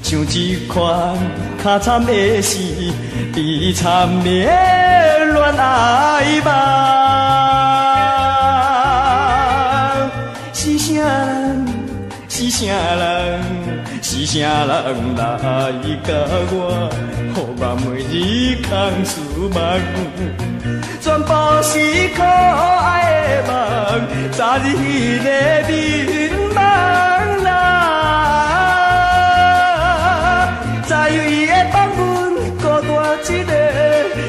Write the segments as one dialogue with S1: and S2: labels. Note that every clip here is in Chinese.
S1: 像这款较惨的事，比惨的恋爱梦。是啥人？是啥人？是啥人来甲我，予我每日空思梦，全部是可爱的梦，昨日那个眠梦啦。在伊会放阮孤单一个，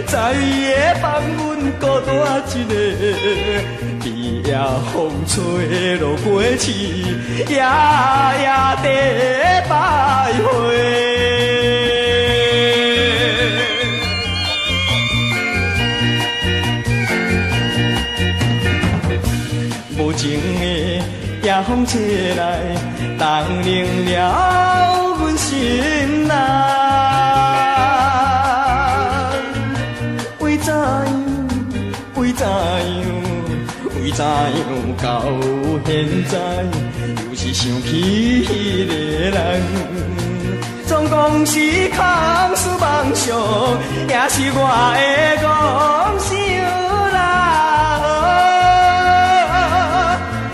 S1: 在伊会放阮孤单一个，伊也风吹落过去，夜夜地徘徊。无情的夜风吹来，冻冷了阮心内。为怎样？为怎样？为怎样到现在，又是想起迄个人？总讲是空思梦想，也是我的妄想啦。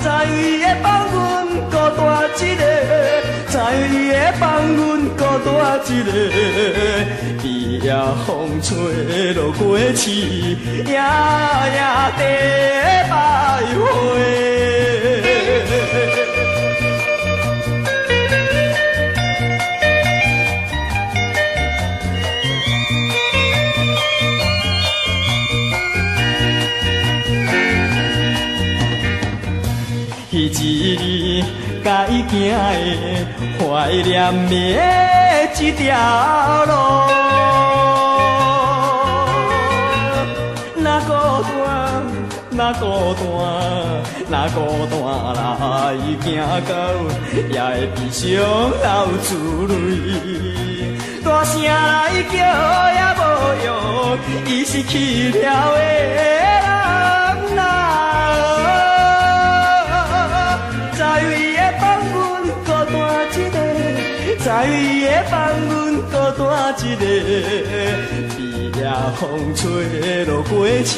S1: 在伊会放阮孤单一个，在伊会放阮孤单一个，伊也风吹落过去，夜夜地徘徊。迄一日甲伊行的怀念的这条路，那孤单，那孤单，那孤单来行到，也会悲伤流珠泪。大声来叫也无用，伊是去了的人啦。在伊会放阮孤单一个，在伊会放阮孤单一个，伊也风吹落过去，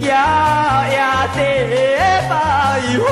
S1: 夜夜地徘徊。